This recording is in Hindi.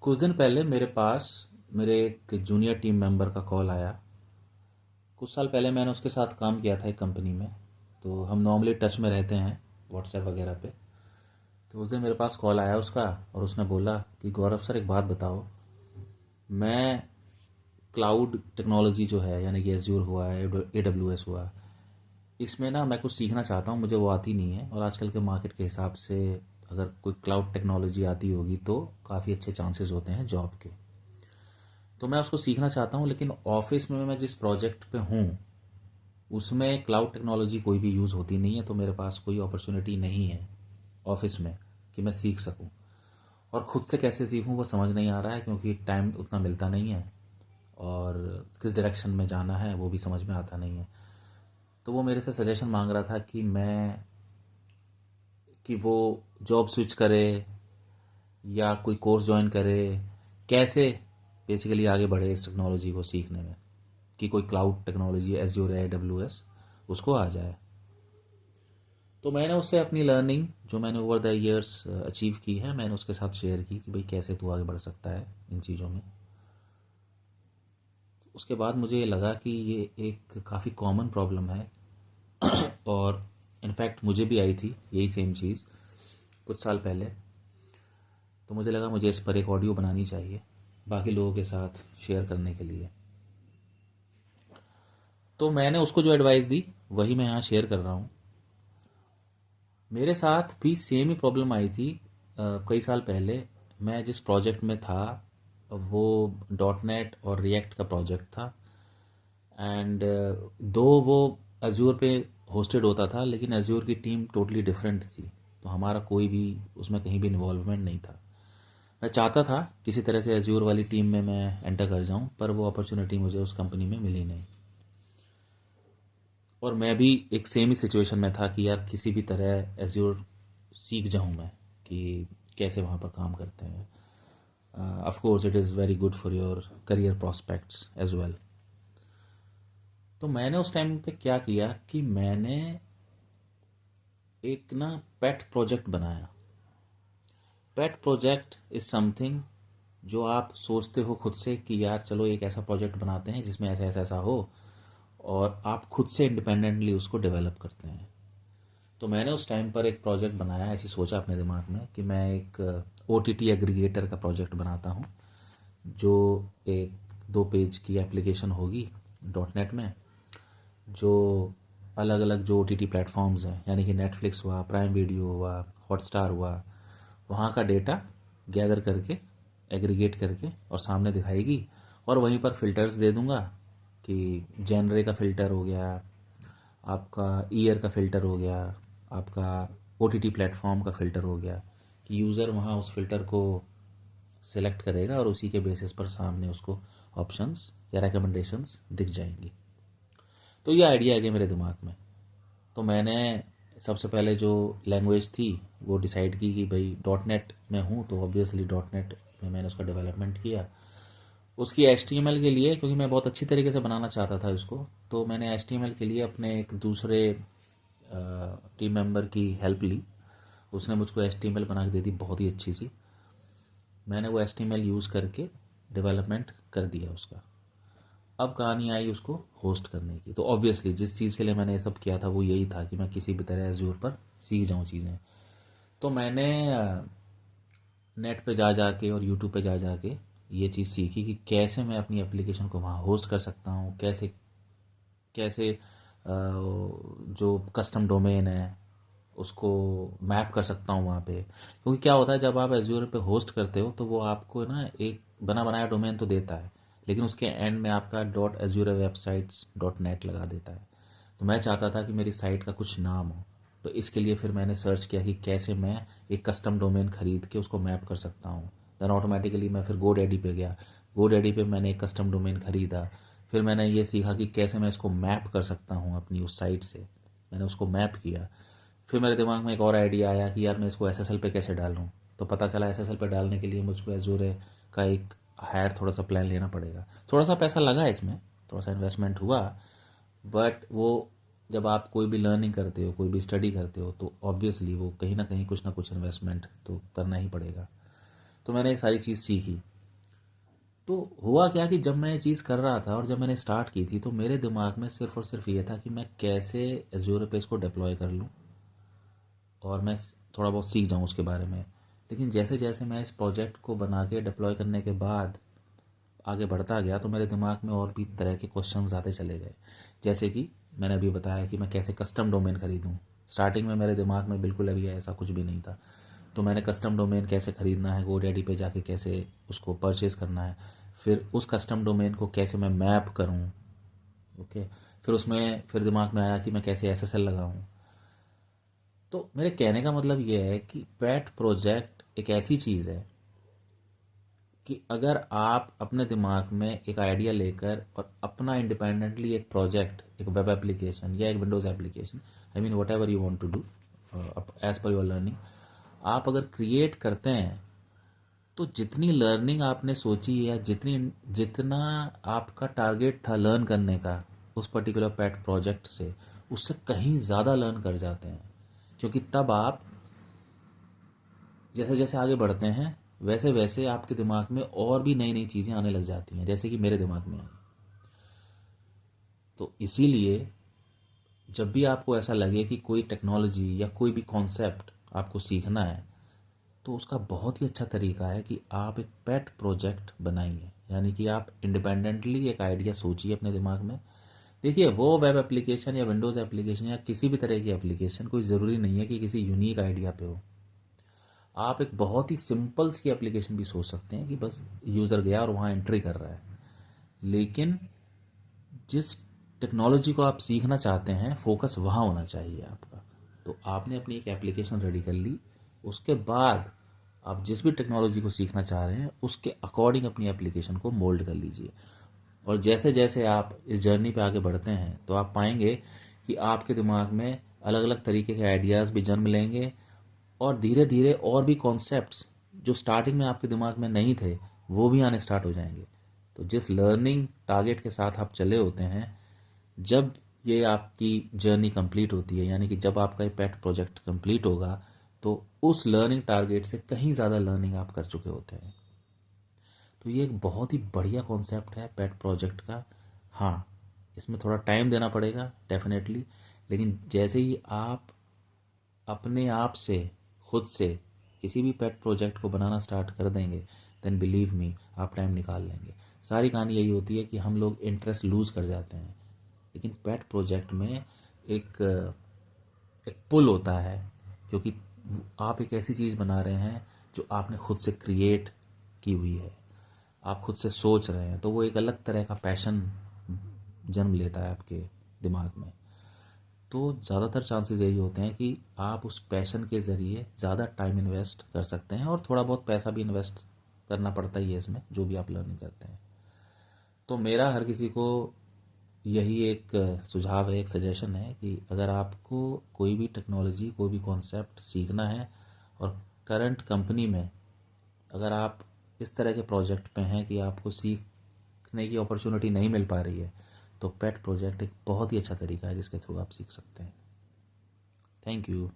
कुछ दिन पहले मेरे पास मेरे एक जूनियर टीम मेंबर का कॉल आया। कुछ साल पहले मैंने उसके साथ काम किया था एक कंपनी में, तो हम नॉर्मली टच में रहते हैं व्हाट्सएप वगैरह पे। तो उस दिन मेरे पास कॉल आया उसका, और उसने बोला कि गौरव सर एक बात बताओ। मैं क्लाउड टेक्नोलॉजी जो है, यानी कि एज्योर हुआ, AWS हुआ, इसमें ना मैं कुछ सीखना चाहता हूँ। मुझे वो आती नहीं है, और आजकल के मार्केट के हिसाब से अगर कोई क्लाउड टेक्नोलॉजी आती होगी तो काफ़ी अच्छे चांसेस होते हैं जॉब के। तो मैं उसको सीखना चाहता हूँ, लेकिन ऑफिस में मैं जिस प्रोजेक्ट पे हूँ उसमें क्लाउड टेक्नोलॉजी कोई भी यूज़ होती नहीं है, तो मेरे पास कोई अपॉर्चुनिटी नहीं है ऑफिस में कि मैं सीख सकूँ। और ख़ुद से कैसे सीखूँ वो समझ नहीं आ रहा है, क्योंकि टाइम उतना मिलता नहीं है, और किस डायरेक्शन में जाना है वो भी समझ में आता नहीं है। तो वो मेरे से सजेशन मांग रहा था कि वो जॉब स्विच करे या कोई कोर्स ज्वाइन करे, कैसे बेसिकली आगे बढ़े इस टेक्नोलॉजी को सीखने में, कि कोई क्लाउड टेक्नोलॉजी एज्योर या AWS उसको आ जाए। तो मैंने उससे अपनी लर्निंग जो मैंने ओवर द इयर्स अचीव की है, मैंने उसके साथ शेयर की कि भाई कैसे तू आगे बढ़ सकता है इन चीज़ों में। उसके बाद मुझे ये लगा कि ये एक काफ़ी कॉमन प्रॉब्लम है, और इनफैक्ट मुझे भी आई थी यही सेम चीज़ कुछ साल पहले। तो मुझे लगा मुझे इस पर एक ऑडियो बनानी चाहिए बाकी लोगों के साथ शेयर करने के लिए। तो मैंने उसको जो एडवाइस दी वही मैं यहाँ शेयर कर रहा हूँ। मेरे साथ भी सेम ही प्रॉब्लम आई थी। कई साल पहले मैं जिस प्रोजेक्ट में था वो .NET और रिएक्ट का प्रोजेक्ट था। एंड दो वो अज्योर पे होस्टेड होता था, लेकिन अज्योर की टीम टोटली डिफरेंट थी। तो हमारा कोई भी उसमें कहीं भी इन्वॉल्वमेंट नहीं था। मैं चाहता था किसी तरह से अज्योर वाली टीम में मैं एंटर कर जाऊं, पर वो अपॉर्चुनिटी मुझे उस कंपनी में मिली नहीं। और मैं भी एक सेम ही सिचुएशन में था कि यार किसी भी तरह एज्योर सीख जाऊं मैं, कि कैसे वहाँ पर काम करते हैं। Of course it is very good for your career prospects as well. तो मैंने उस टाइम पे क्या किया कि मैंने एक ना पेट प्रोजेक्ट बनाया। पेट प्रोजेक्ट इज समथिंग जो आप सोचते हो खुद से कि यार चलो एक ऐसा प्रोजेक्ट बनाते हैं जिसमें ऐसा ऐसा ऐसा हो, और आप खुद से इंडिपेंडेंटली उसको डेवलप करते हैं। तो मैंने उस टाइम पर एक प्रोजेक्ट बनाया, ऐसी सोचा अपने दिमाग में कि मैं एक OTT एग्रीगेटर का प्रोजेक्ट बनाता हूँ, जो एक 2 पेज की एप्लीकेशन होगी .NET में, जो अलग अलग जो OTT प्लेटफॉर्म्स हैं, यानी कि नेटफ्लिक्स हुआ, प्राइम वीडियो हुआ, हॉटस्टार हुआ, वहाँ का डेटा गैदर करके एग्रीगेट करके और सामने दिखाएगी। और वहीं पर फ़िल्टर्स दे दूंगा कि जेनरे का फ़िल्टर हो गया, आपका ईयर का फ़िल्टर हो गया, आपका OTT प्लेटफॉर्म का फ़िल्टर हो गया, कि यूज़र वहाँ उस फ़िल्टर को सिलेक्ट करेगा और उसी के बेसिस पर सामने उसको ऑप्शंस या रिकमेंडेशंस दिख जाएंगी। तो ये आइडिया आ गया मेरे दिमाग में। तो मैंने सबसे पहले जो लैंग्वेज थी वो डिसाइड की कि भाई .NET में हूँ, तो ऑब्वियसली .NET में मैंने उसका डेवलपमेंट किया। उसकी HTML के लिए, क्योंकि मैं बहुत अच्छी तरीके से बनाना चाहता था इसको, तो मैंने HTML के लिए अपने एक दूसरे टीम मेंबर की हेल्प ली। उसने मुझको HTML बना के दे दी बहुत ही अच्छी सी। मैंने वो HTML यूज़ करके डेवलपमेंट कर दिया उसका। अब कहानी आई उसको होस्ट करने की। तो ऑब्वियसली जिस चीज़ के लिए मैंने ये सब किया था वो यही था कि मैं किसी भी तरह एज्योर पर सीख जाऊँ चीज़ें। तो मैंने नेट पे जा जा के और यूट्यूब पे जा जा के ये चीज़ सीखी कि कैसे मैं अपनी एप्लीकेशन को वहाँ होस्ट कर सकता हूँ, कैसे कैसे जो कस्टम डोमेन है उसको मैप कर सकता हूँ वहाँ पे। क्योंकि क्या होता है, जब आप एज्योर पे होस्ट करते हो तो वो आपको ना एक बना बनाया डोमेन तो देता है, लेकिन उसके एंड में आपका .azurewebsites.net लगा देता है। तो मैं चाहता था कि मेरी साइट का कुछ नाम हो। तो इसके लिए फिर मैंने सर्च किया कि कैसे मैं एक कस्टम डोमेन खरीद के उसको मैप कर सकता हूँ। देन ऑटोमेटिकली मैं फिर GoDaddy पे गया। GoDaddy पे मैंने एक कस्टम डोमेन खरीदा। फिर मैंने ये सीखा कि कैसे मैं इसको मैप कर सकता हूँ अपनी उस साइट से। मैंने उसको मैप किया। फिर मेरे दिमाग में एक और आइडिया आया कि यार मैं इसको SSL पे कैसे डालूँ। तो पता चला SSL पे डालने के लिए मुझको एजूर का एक हायर थोड़ा सा प्लान लेना पड़ेगा। थोड़ा सा पैसा लगा इसमें, थोड़ा सा इन्वेस्टमेंट हुआ, बट वो जब आप कोई भी लर्निंग करते हो, कोई भी स्टडी करते हो, तो ऑब्वियसली वो कहीं ना कुछ इन्वेस्टमेंट तो करना ही पड़ेगा। तो मैंने ये सारी चीज़ सीखी। तो हुआ क्या कि जब मैं ये चीज़ कर रहा था और जब मैंने स्टार्ट की थी तो मेरे दिमाग में सिर्फ और सिर्फ ये था कि मैं कैसे एज्योर पे इसको डिप्लॉय कर लूँ और मैं थोड़ा बहुत सीख जाऊँ उसके बारे में। लेकिन जैसे जैसे मैं इस प्रोजेक्ट को बना के डिप्लॉय करने के बाद आगे बढ़ता गया तो मेरे दिमाग में और भी तरह के क्वेश्चंस आते चले गए। जैसे कि मैंने अभी बताया कि मैं कैसे कस्टम डोमेन खरीदूँ। स्टार्टिंग में मेरे दिमाग में बिल्कुल अभी ऐसा कुछ भी नहीं था। तो मैंने कस्टम डोमेन कैसे ख़रीदना है, गोडैडी पे जाके कैसे उसको परचेज़ करना है, फिर उस कस्टम डोमेन को कैसे मैं मैप करूँ। ओके, फिर उसमें फिर दिमाग में आया कि मैं कैसे एसएसएल लगाऊँ। तो मेरे कहने का मतलब ये है कि पेट प्रोजेक्ट एक ऐसी चीज़ है कि अगर आप अपने दिमाग में एक आइडिया लेकर और अपना इंडिपेंडेंटली एक प्रोजेक्ट, एक वेब एप्लीकेशन या एक Windows application, I mean whatever you want to do as per your learning, आप अगर क्रिएट करते हैं तो जितनी लर्निंग आपने सोची या जितना आपका टारगेट था लर्न करने का उस पर्टिकुलर पेट प्रोजेक्ट से, उससे कहीं ज़्यादा लर्न कर जाते हैं। क्योंकि तब आप जैसे जैसे आगे बढ़ते हैं वैसे वैसे आपके दिमाग में और भी नई नई चीज़ें आने लग जाती हैं, जैसे कि मेरे दिमाग में आई। तो इसीलिए जब भी आपको ऐसा लगे कि कोई टेक्नोलॉजी या कोई भी कॉन्सेप्ट आपको सीखना है तो उसका बहुत ही अच्छा तरीका है कि आप एक पेट प्रोजेक्ट बनाइए। यानी कि आप इंडिपेंडेंटली एक आइडिया सोचिए अपने दिमाग में। देखिए, वो वेब एप्लीकेशन या विंडोज़ एप्लीकेशन या किसी भी तरह की एप्लीकेशन कोई ज़रूरी नहीं है कि किसी यूनिक आइडिया पे हो। आप एक बहुत ही सिंपल सी एप्लीकेशन भी सोच सकते हैं कि बस यूज़र गया और वहाँ एंट्री कर रहा है। लेकिन जिस टेक्नोलॉजी को आप सीखना चाहते हैं फोकस वहाँ होना चाहिए आपका। तो आपने अपनी एक एप्लीकेशन रेडी कर ली, उसके बाद आप जिस भी टेक्नोलॉजी को सीखना चाह रहे हैं उसके अकॉर्डिंग अपनी एप्लीकेशन को मोल्ड कर लीजिए। और जैसे जैसे आप इस जर्नी पे आगे बढ़ते हैं तो आप पाएंगे कि आपके दिमाग में अलग अलग तरीके के आइडियाज़ भी जन्म लेंगे और धीरे धीरे और भी कॉन्सेप्ट्स जो स्टार्टिंग में आपके दिमाग में नहीं थे वो भी आने स्टार्ट हो जाएंगे। तो जिस लर्निंग टारगेट के साथ आप चले होते हैं, जब ये आपकी जर्नी कंप्लीट होती है, यानी कि जब आपका ये पेट प्रोजेक्ट कंप्लीट होगा, तो उस लर्निंग टारगेट से कहीं ज़्यादा लर्निंग आप कर चुके होते हैं। तो ये एक बहुत ही बढ़िया कॉन्सेप्ट है पेट प्रोजेक्ट का। हाँ, इसमें थोड़ा टाइम देना पड़ेगा डेफिनेटली, लेकिन जैसे ही आप अपने आप से खुद से किसी भी पेट प्रोजेक्ट को बनाना स्टार्ट कर देंगे, देन बिलीव मी आप टाइम निकाल लेंगे। सारी कहानी यही होती है कि हम लोग इंटरेस्ट लूज़ कर जाते हैं, लेकिन पेट प्रोजेक्ट में एक एक पुल होता है, क्योंकि आप एक ऐसी चीज़ बना रहे हैं जो आपने खुद से क्रिएट की हुई है, आप खुद से सोच रहे हैं, तो वो एक अलग तरह का पैशन जन्म लेता है आपके दिमाग में। तो ज़्यादातर चांसेस यही होते हैं कि आप उस पैशन के ज़रिए ज़्यादा टाइम इन्वेस्ट कर सकते हैं और थोड़ा बहुत पैसा भी इन्वेस्ट करना पड़ता ही है इसमें, जो भी आप लर्निंग करते हैं। तो मेरा हर किसी को यही एक सुझाव है, एक सजेशन है कि अगर आपको कोई भी टेक्नोलॉजी, कोई भी कॉन्सेप्ट सीखना है और करंट कंपनी में अगर आप इस तरह के प्रोजेक्ट पे हैं कि आपको सीखने की अपॉर्चुनिटी नहीं मिल पा रही है, तो पेट प्रोजेक्ट एक बहुत ही अच्छा तरीका है जिसके थ्रू आप सीख सकते हैं। Thank you.